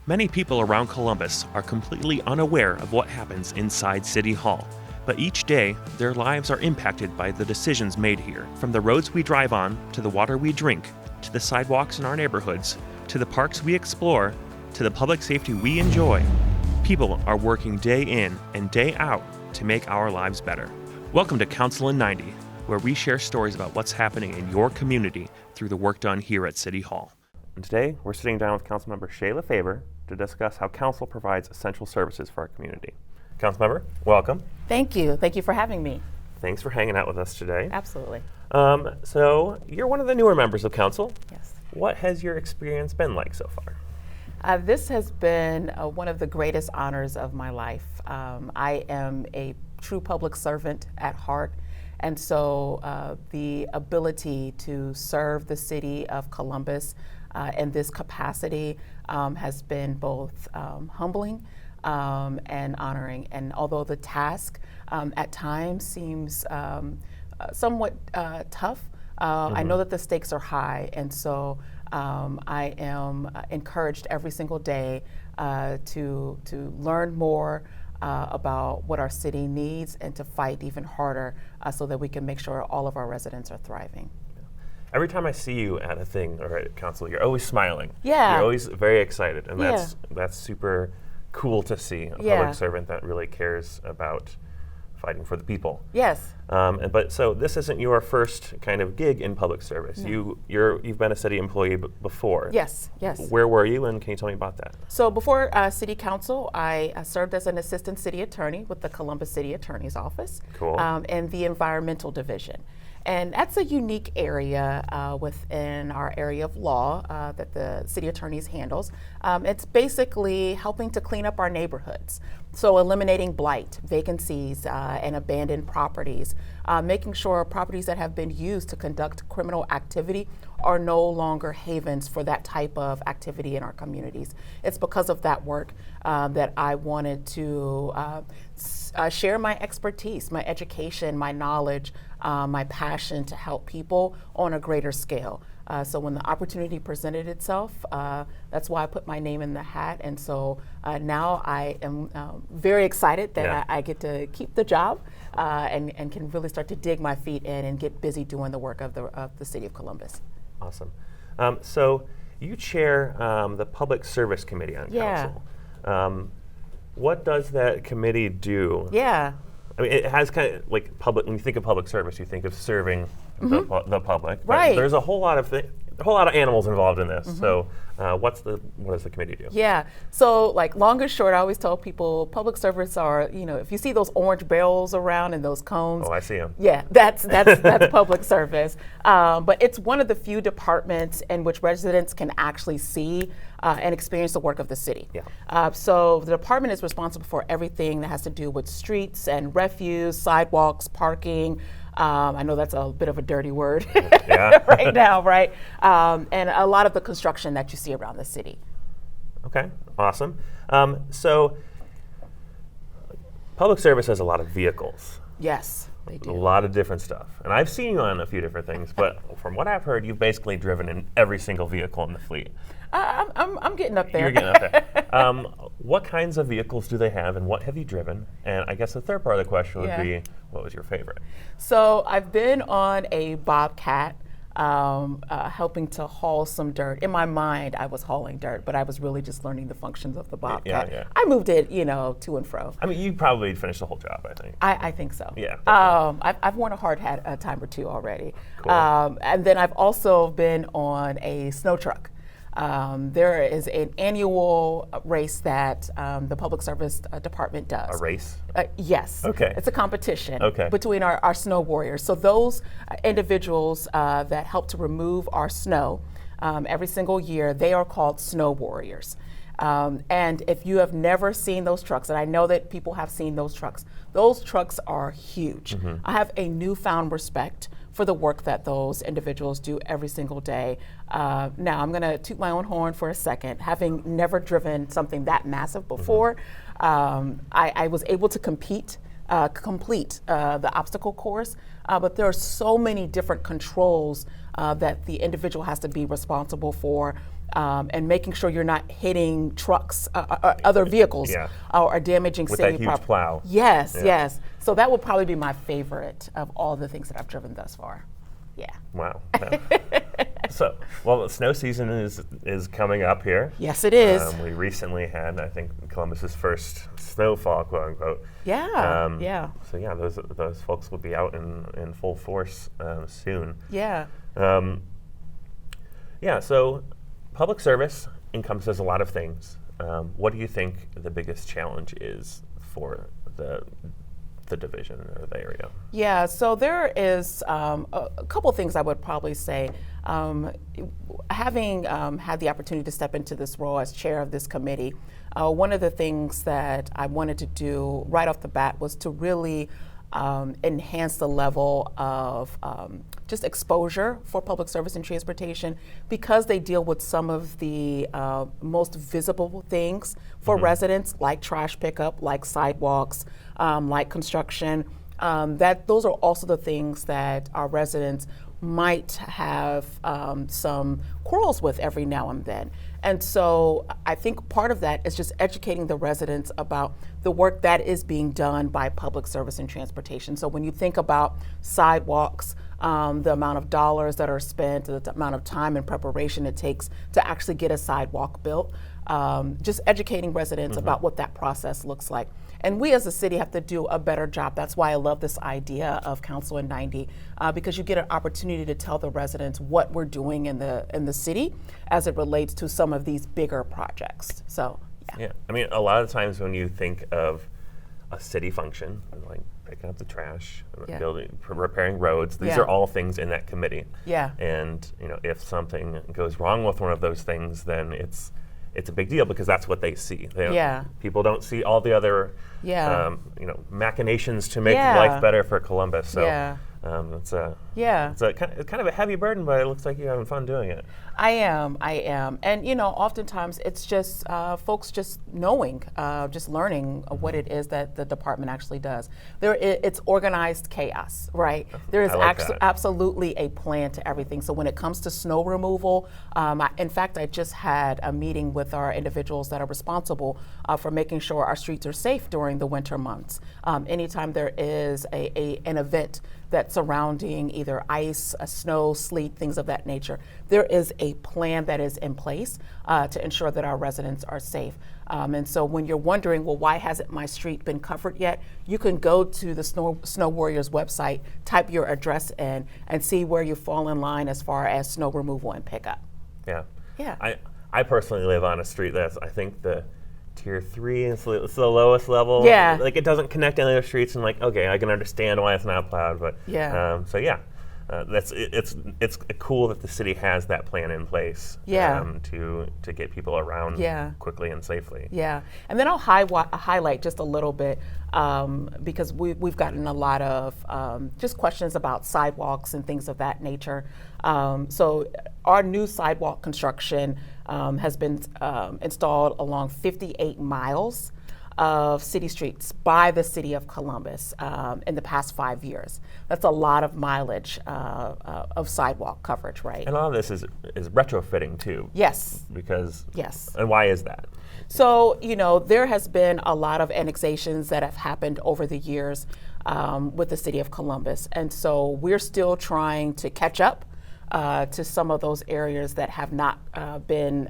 Many people around Columbus are completely unaware of what happens inside City Hall, but each day their lives are impacted by the decisions made here. From the roads we drive on, to the water we drink, to the sidewalks in our neighborhoods, to the parks we explore, to the public safety we enjoy, people are working day in and day out to make our lives better. Welcome to Council in 90, where we share stories about what's happening in your community through the work done here at City Hall. And today, we're sitting down with Councilmember Shayla Favor to discuss how Council provides essential services for our community. Councilmember, welcome. Thank you. Thank you for having me. Thanks for hanging out with us today. Absolutely. So, you're one of the newer members of Council. Yes. What has your experience been like so far? This has been one of the greatest honors of my life. I am a true public servant at heart, and so the ability to serve the city of Columbus in this capacity has been both humbling and honoring. And although the task at times seems somewhat tough, I know that the stakes are high, and so I am encouraged every single day to learn more about what our city needs and to fight even harder so that we can make sure all of our residents are thriving. Every time I see you at a thing or at council, you're always smiling. Yeah. You're always very excited, and that's super cool to see, a public servant that really cares about fighting for the people. Yes. But so this isn't your first kind of gig in public service. No. You've been a city employee before. Yes, yes. Where were you, and can you tell me about that? So before City Council, I served as an assistant city attorney with the Columbus City Attorney's Office. Cool. In the environmental division. And that's a unique area within our area of law that the city attorneys handles. It's basically helping to clean up our neighborhoods. So eliminating blight, vacancies, and abandoned properties, making sure properties that have been used to conduct criminal activity are no longer havens for that type of activity in our communities. It's because of that work that I wanted to share my expertise, my education, my knowledge, my passion to help people on a greater scale. So when the opportunity presented itself, that's why I put my name in the hat. And so now I am very excited that I get to keep the job and can really start to dig my feet in and get busy doing the work of the city of Columbus. Awesome. So you chair the Public Service Committee on Council. What does that committee do? Yeah. I mean, it has kind of like public. When you think of public service, you think of serving the public. Right. There's a whole lot of animals involved in this. So, what does the committee do? Yeah. So, like, long and short, I always tell people, public service are, if you see those orange barrels around and those cones. Oh, I see them. Yeah, that's public service. But it's one of the few departments in which residents can actually see and experience the work of the city. Yeah. So the department is responsible for everything that has to do with streets and refuse, sidewalks, parking. I know that's a bit of a dirty word right now, right? And a lot of the construction that you see around the city. Okay, awesome. So public service has a lot of vehicles. Yes, they do. A lot of different stuff. And I've seen you on a few different things, but from what I've heard, you've basically driven in every single vehicle in the fleet. I'm getting up there. You're getting up there. What kinds of vehicles do they have, and what have you driven? And I guess the third part of the question would be, what was your favorite? So I've been on a Bobcat, helping to haul some dirt. In my mind, I was hauling dirt, but I was really just learning the functions of the Bobcat. Yeah. I moved it, to and fro. I mean, you probably finished the whole job, I think. I think so. Yeah. I've worn a hard hat a time or two already. Cool. And then I've also been on a snow truck. There is an annual race that the Public Service Department does. A race? Yes. Okay. It's a competition Okay. between our snow warriors. So those individuals that help to remove our snow every single year, they are called snow warriors. And if you have never seen those trucks, and I know that people have seen those trucks are huge. Mm-hmm. I have a newfound respect for the work that those individuals do every single day. Now, I'm gonna toot my own horn for a second. Having never driven something that massive before, I was able to complete the obstacle course, but there are so many different controls that the individual has to be responsible for. and making sure you're not hitting trucks, other vehicles, Yeah. Or damaging With city that huge property. plow. Yes, Yeah. yes. So that would probably be my favorite of all the things that I've driven thus far. Yeah. Wow. Yeah. So, well, the snow season is coming up here. Yes, it is. We recently had, I think, Columbus's first snowfall, quote unquote. Yeah. Yeah. So yeah, those folks will be out in full force soon. Yeah. Yeah. So, public service encompasses a lot of things. What do you think the biggest challenge is for the division or the area? Yeah, so there is a couple things I would probably say. Having had the opportunity to step into this role as chair of this committee, one of the things that I wanted to do right off the bat was to really enhance the level of just exposure for public service and transportation, because they deal with some of the most visible things for residents, like trash pickup, like sidewalks, like construction. That those are also the things that our residents might have some quarrels with every now and then. And so I think part of that is just educating the residents about the work that is being done by public service and transportation. So when you think about sidewalks, the amount of dollars that are spent, the amount of time and preparation it takes to actually get a sidewalk built, just educating residents about what that process looks like. And we as a city have to do a better job. That's why I love this idea of Council in 90, because you get an opportunity to tell the residents what we're doing in the city as it relates to some of these bigger projects. So, Yeah, I mean, a lot of times when you think of a city function, like picking up the trash, building, repairing roads, these are all things in that committee. Yeah. And if something goes wrong with one of those things, then it's a big deal, because that's what they see. People don't see all the other machinations to make life better for Columbus. So it's kind of a heavy burden, but it looks like you're having fun doing it. I am. And oftentimes it's just folks just knowing, just learning what it is that the department actually does. It's organized chaos, right? There is absolutely a plan to everything. So when it comes to snow removal, in fact, I just had a meeting with our individuals that are responsible for making sure our streets are safe during the winter months. Anytime there is an event that's surrounding either ice, snow, sleet, things of that nature, there is a plan that is in place to ensure that our residents are safe. And so when you're wondering, well, why hasn't my street been covered yet? You can go to the Snow Warriors website, type your address in, and see where you fall in line as far as snow removal and pickup. Yeah. I personally live on a street that's, I think, the Tier 3, it's the lowest level. Yeah. Like, it doesn't connect any other streets, and like, okay, I can understand why it's not plowed, but it's cool that the city has that plan in place to get people around quickly and safely. Yeah, and then I'll highlight just a little bit because we've gotten a lot of just questions about sidewalks and things of that nature. So our new sidewalk construction has been installed along 58 miles of city streets by the city of Columbus in the past 5 years. That's a lot of mileage of sidewalk coverage, right? And a lot of this is retrofitting too. Yes. And why is that? So, there has been a lot of annexations that have happened over the years with the city of Columbus. And so we're still trying to catch up to some of those areas that have not been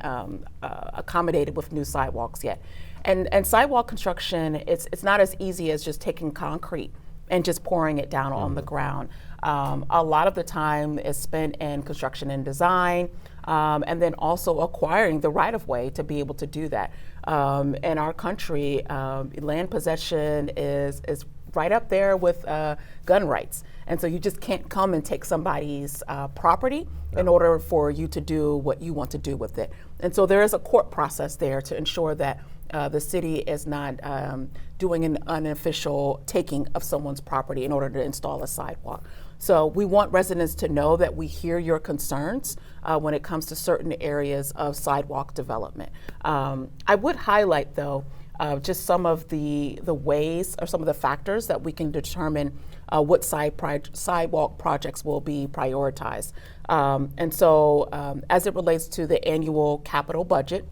accommodated with new sidewalks yet. And sidewalk construction, it's not as easy as just taking concrete and just pouring it down on the ground. A lot of the time is spent in construction and design, and then also acquiring the right-of-way to be able to do that. In our country, land possession is right up there with gun rights. And so you just can't come and take somebody's property in order for you to do what you want to do with it. And so there is a court process there to ensure that the city is not doing an unofficial taking of someone's property in order to install a sidewalk. So we want residents to know that we hear your concerns when it comes to certain areas of sidewalk development. I would highlight, though, just some of the ways or some of the factors that we can determine what sidewalk projects will be prioritized. And so as it relates to the annual capital budget,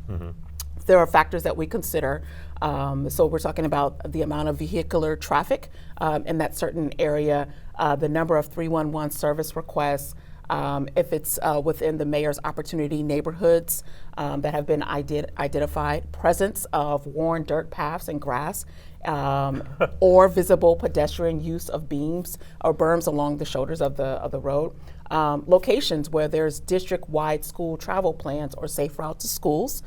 there are factors that we consider. So we're talking about the amount of vehicular traffic in that certain area, the number of 311 service requests, if it's within the mayor's opportunity neighborhoods that have been identified, presence of worn dirt paths and grass, or visible pedestrian use of beams or berms along the shoulders of the road, locations where there's district-wide school travel plans or safe routes to schools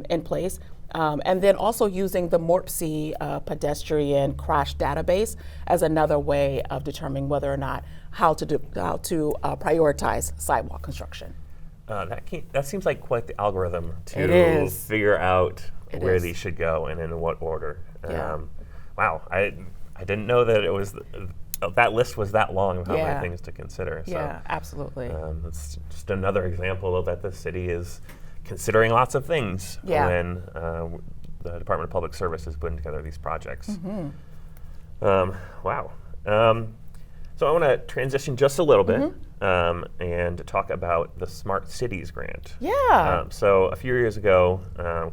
in place. And then also using the MORPC pedestrian crash database as another way of determining whether or not how to prioritize sidewalk construction. That seems like quite the algorithm It to is. figure out It where is. these should go and in what order. Yeah. Wow, I didn't know that it was that list was that long of how Yeah. many things to consider. So, Yeah, absolutely. it's just another example of that the city is considering lots of things Yeah. when the Department of Public Service is putting together these projects. Wow. So I want to transition just a little bit and talk about the Smart Cities grant. Yeah. So a few years ago,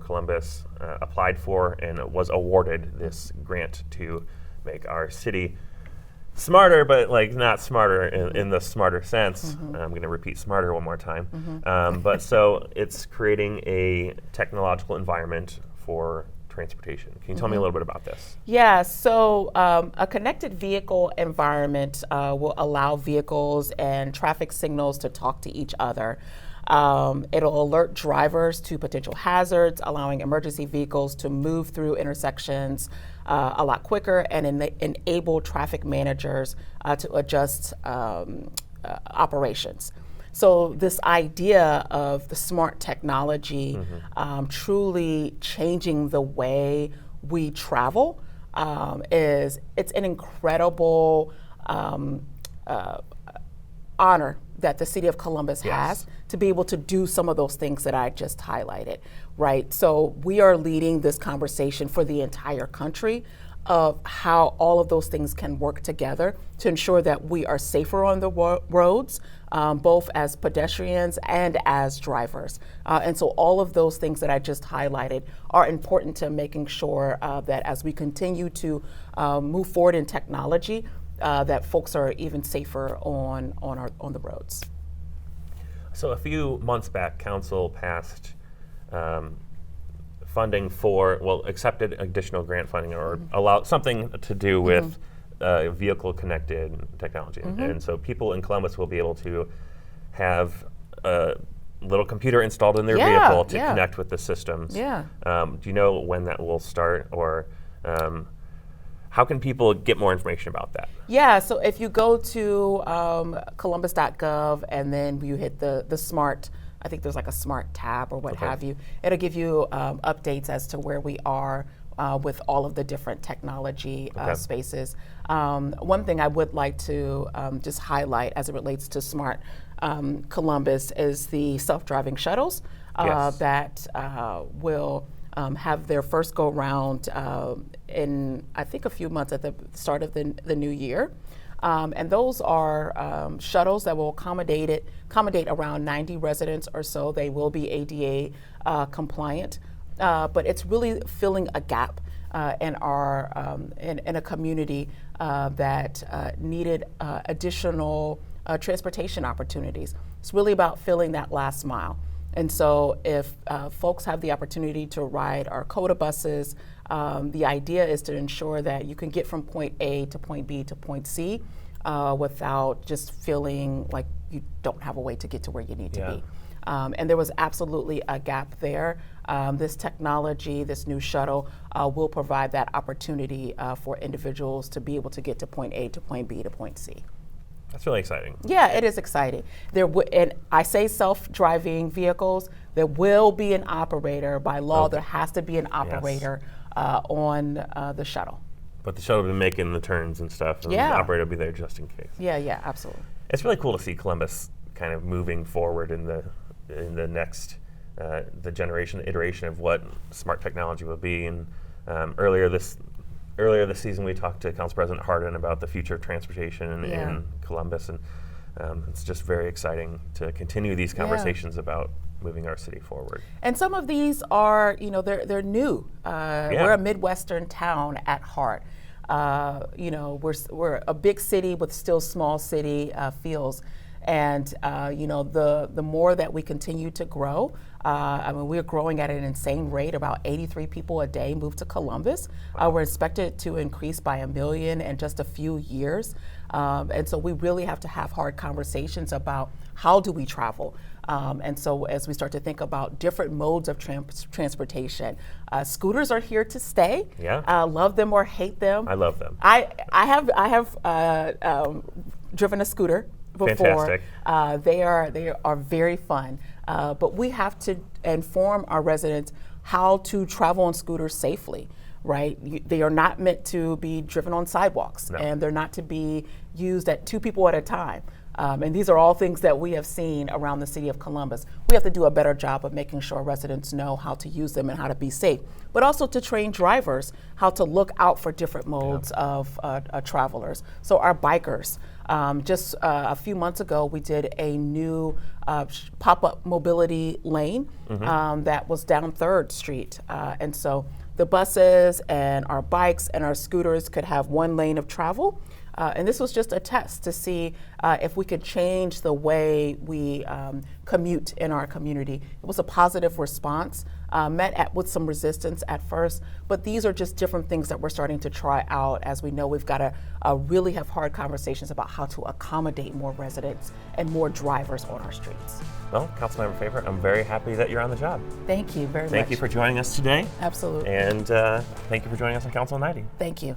Columbus applied for and was awarded this grant to make our city smarter, but like not smarter in the smarter sense. I'm going to repeat smarter one more time. But so it's creating a technological environment for transportation. Can you tell me a little bit about this? Yeah, so a connected vehicle environment will allow vehicles and traffic signals to talk to each other. It'll alert drivers to potential hazards, allowing emergency vehicles to move through intersections a lot quicker and enable traffic managers to adjust operations. So this idea of the smart technology truly changing the way we travel it's an incredible honor that the city of Columbus has to be able to do some of those things that I just highlighted, right? So we are leading this conversation for the entire country of how all of those things can work together to ensure that we are safer on the roads, both as pedestrians and as drivers. And so all of those things that I just highlighted are important to making sure that as we continue to move forward in technology, that folks are even safer on the roads. So a few months back, council passed funding accepted additional grant funding or allowed something to do with vehicle connected technology. And so people in Columbus will be able to have a little computer installed in their vehicle to connect with the systems. Yeah. Do you know when that will start, or how can people get more information about that? Yeah, so if you go to columbus.gov and then you hit the smart, I think there's like a smart tab or what have you, it'll give you updates as to where we are with all of the different technology spaces. One thing I would like to just highlight as it relates to Smart Columbus is the self-driving shuttles that will have their first go round in, I think, a few months at the start of the new year. And those are shuttles that will accommodate around 90 residents or so. They will be ADA compliant, but it's really filling a gap in our in a community that needed additional transportation opportunities. It's really about filling that last mile. And so if folks have the opportunity to ride our CODA buses, the idea is to ensure that you can get from point A to point B to point C without just feeling like you don't have a way to get to where you need to be. And there was absolutely a gap there. This technology, this new shuttle, will provide that opportunity for individuals to be able to get to point A to point B to point C. That's really exciting. Yeah, it is exciting. And I say self-driving vehicles. There will be an operator by law. There has to be an operator on the shuttle. But the shuttle will be making the turns and stuff, and the operator will be there just in case. Yeah, absolutely. It's really cool to see Columbus kind of moving forward in the next the iteration of what smart technology will be, and Earlier this season, we talked to Council President Hardin about the future of transportation in Columbus, and it's just very exciting to continue these conversations about moving our city forward. And some of these are, they're new. We're a Midwestern town at heart. We're a big city with still small city feels. And, the more that we continue to grow, we're growing at an insane rate. About 83 people a day move to Columbus. We're expected to increase by 1 million in just a few years. And so we really have to have hard conversations about how do we travel. And so as we start to think about different modes of transportation, scooters are here to stay. Love them or hate them. I love them. I have driven a scooter before. Fantastic. They are very fun. But we have to inform our residents how to travel on scooters safely. Right? They are not meant to be driven on sidewalks, and they're not to be used at 2 people at a time. And these are all things that we have seen around the city of Columbus. We have to do a better job of making sure residents know how to use them and how to be safe, but also to train drivers how to look out for different modes of travelers. So our bikers, just a few months ago, we did a new pop-up mobility lane that was down 3rd Street. And so the buses and our bikes and our scooters could have 1 lane of travel. And this was just a test to see if we could change the way we commute in our community. It was a positive response, met with some resistance at first, but these are just different things that we're starting to try out as we know we've got to really have hard conversations about how to accommodate more residents and more drivers on our streets. Well, Councilmember Favor, I'm very happy that you're on the job. Thank you very much. Thank you for joining us today. Absolutely. And thank you for joining us on Council 90. Thank you.